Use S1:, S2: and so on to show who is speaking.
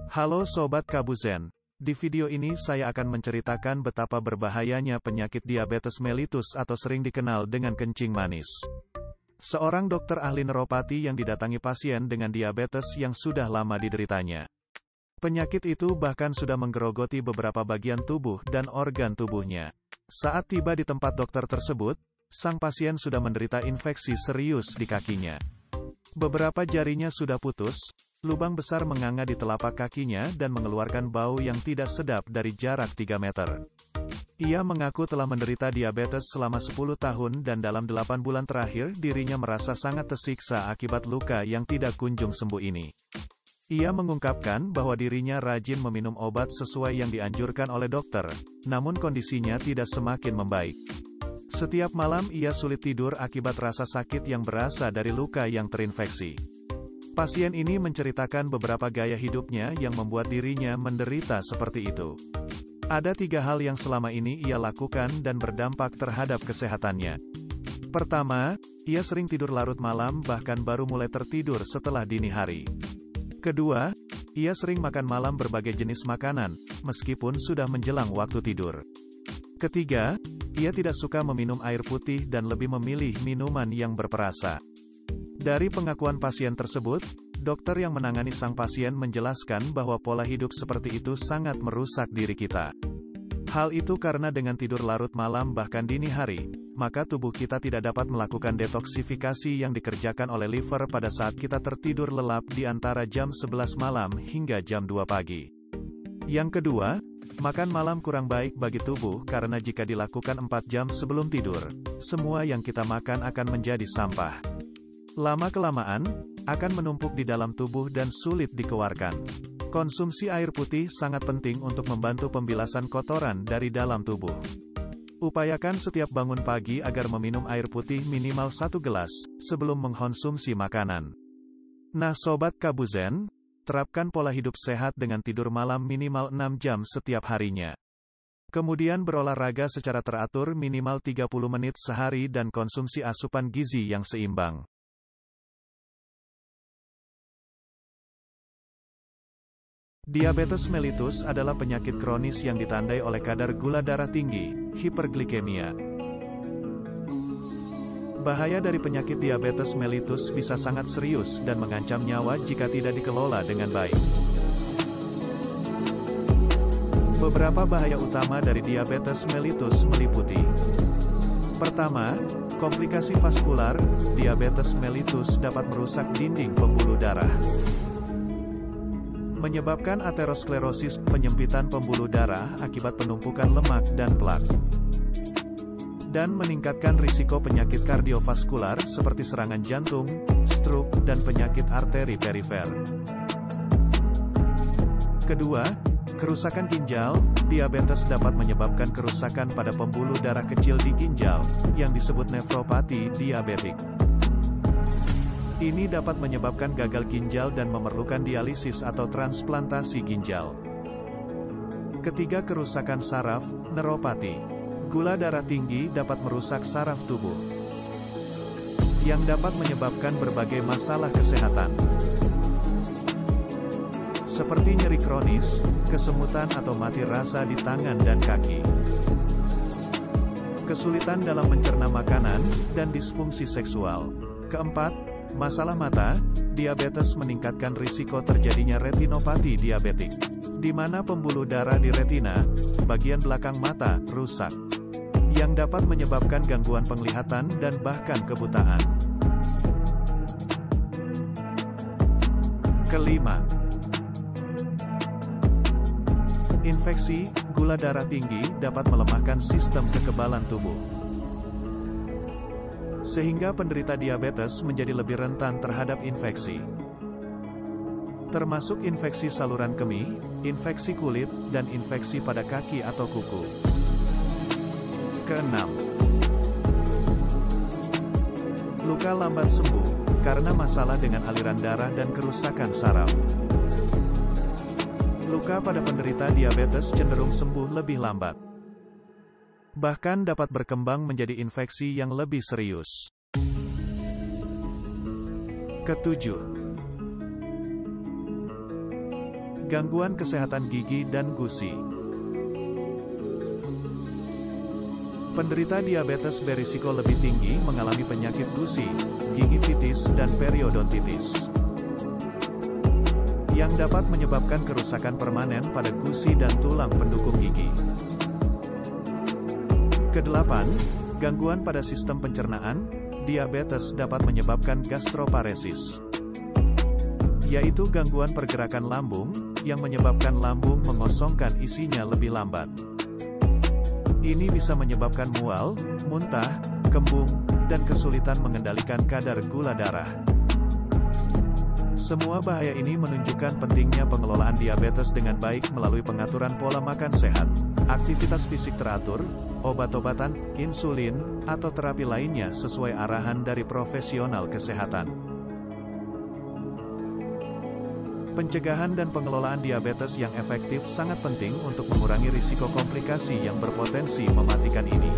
S1: Halo Sobat Kabuzen. Di video ini saya akan menceritakan betapa berbahayanya penyakit diabetes mellitus atau sering dikenal dengan kencing manis. Seorang dokter ahli neuropati yang didatangi pasien dengan diabetes yang sudah lama dideritanya. Penyakit itu bahkan sudah menggerogoti beberapa bagian tubuh dan organ tubuhnya. Saat tiba di tempat dokter tersebut, sang pasien sudah menderita infeksi serius di kakinya. Beberapa jarinya sudah putus, lubang besar menganga di telapak kakinya dan mengeluarkan bau yang tidak sedap dari jarak 3 meter. Ia mengaku telah menderita diabetes selama 10 tahun dan dalam 8 bulan terakhir dirinya merasa sangat tersiksa akibat luka yang tidak kunjung sembuh ini. Ia mengungkapkan bahwa dirinya rajin meminum obat sesuai yang dianjurkan oleh dokter, namun kondisinya tidak semakin membaik. Setiap malam ia sulit tidur akibat rasa sakit yang berasal dari luka yang terinfeksi. Pasien ini menceritakan beberapa gaya hidupnya yang membuat dirinya menderita seperti itu. Ada 3 hal yang selama ini ia lakukan dan berdampak terhadap kesehatannya. Pertama, ia sering tidur larut malam bahkan baru mulai tertidur setelah dini hari. Kedua, ia sering makan malam berbagai jenis makanan, meskipun sudah menjelang waktu tidur. Ketiga, ia tidak suka meminum air putih dan lebih memilih minuman yang berperasa. Dari pengakuan pasien tersebut, dokter yang menangani sang pasien menjelaskan bahwa pola hidup seperti itu sangat merusak diri kita. Hal itu karena dengan tidur larut malam bahkan dini hari, maka tubuh kita tidak dapat melakukan detoksifikasi yang dikerjakan oleh liver pada saat kita tertidur lelap di antara jam 11 malam hingga jam 2 pagi. Yang kedua, makan malam kurang baik bagi tubuh karena jika dilakukan 4 jam sebelum tidur, semua yang kita makan akan menjadi sampah. Lama-kelamaan, akan menumpuk di dalam tubuh dan sulit dikeluarkan. Konsumsi air putih sangat penting untuk membantu pembilasan kotoran dari dalam tubuh. Upayakan setiap bangun pagi agar meminum air putih minimal 1 gelas, sebelum mengkonsumsi makanan. Nah Sobat Kabuzen, terapkan pola hidup sehat dengan tidur malam minimal 6 jam setiap harinya. Kemudian berolahraga secara teratur minimal 30 menit sehari dan konsumsi asupan gizi yang seimbang. Diabetes mellitus adalah penyakit kronis yang ditandai oleh kadar gula darah tinggi, hiperglikemia. Bahaya dari penyakit diabetes mellitus bisa sangat serius dan mengancam nyawa jika tidak dikelola dengan baik. Beberapa bahaya utama dari diabetes mellitus meliputi: pertama, komplikasi vaskular. Diabetes mellitus dapat merusak dinding pembuluh darah, menyebabkan aterosklerosis, penyempitan pembuluh darah akibat penumpukan lemak dan plak, dan meningkatkan risiko penyakit kardiovaskular seperti serangan jantung, stroke, dan penyakit arteri perifer. Kedua, kerusakan ginjal. Diabetes dapat menyebabkan kerusakan pada pembuluh darah kecil di ginjal, yang disebut nefropati diabetik. Ini dapat menyebabkan gagal ginjal dan memerlukan dialisis atau transplantasi ginjal. Ketiga, kerusakan saraf, neuropati. Gula darah tinggi dapat merusak saraf tubuh, yang dapat menyebabkan berbagai masalah kesehatan, seperti nyeri kronis, kesemutan atau mati rasa di tangan dan kaki, kesulitan dalam mencerna makanan, dan disfungsi seksual. Keempat, masalah mata. Diabetes meningkatkan risiko terjadinya retinopati diabetik, di mana pembuluh darah di retina, bagian belakang mata, rusak, yang dapat menyebabkan gangguan penglihatan dan bahkan kebutaan. Kelima, infeksi. Gula darah tinggi dapat melemahkan sistem kekebalan tubuh, sehingga penderita diabetes menjadi lebih rentan terhadap infeksi, termasuk infeksi saluran kemih, infeksi kulit, dan infeksi pada kaki atau kuku. Keenam, luka lambat sembuh, karena masalah dengan aliran darah dan kerusakan saraf. Luka pada penderita diabetes cenderung sembuh lebih lambat, bahkan dapat berkembang menjadi infeksi yang lebih serius. Ketujuh, Gangguan kesehatan gigi dan gusi. Penderita diabetes berisiko lebih tinggi mengalami penyakit gusi, gingivitis, dan periodontitis, yang dapat menyebabkan kerusakan permanen pada gusi dan tulang pendukung gigi. Kedelapan, gangguan pada sistem pencernaan. Diabetes dapat menyebabkan gastroparesis, yaitu gangguan pergerakan lambung, yang menyebabkan lambung mengosongkan isinya lebih lambat. Ini bisa menyebabkan mual, muntah, kembung, dan kesulitan mengendalikan kadar gula darah. Semua bahaya ini menunjukkan pentingnya pengelolaan diabetes dengan baik melalui pengaturan pola makan sehat, aktivitas fisik teratur, obat-obatan, insulin, atau terapi lainnya sesuai arahan dari profesional kesehatan. Pencegahan dan pengelolaan diabetes yang efektif sangat penting untuk mengurangi risiko komplikasi yang berpotensi mematikan ini.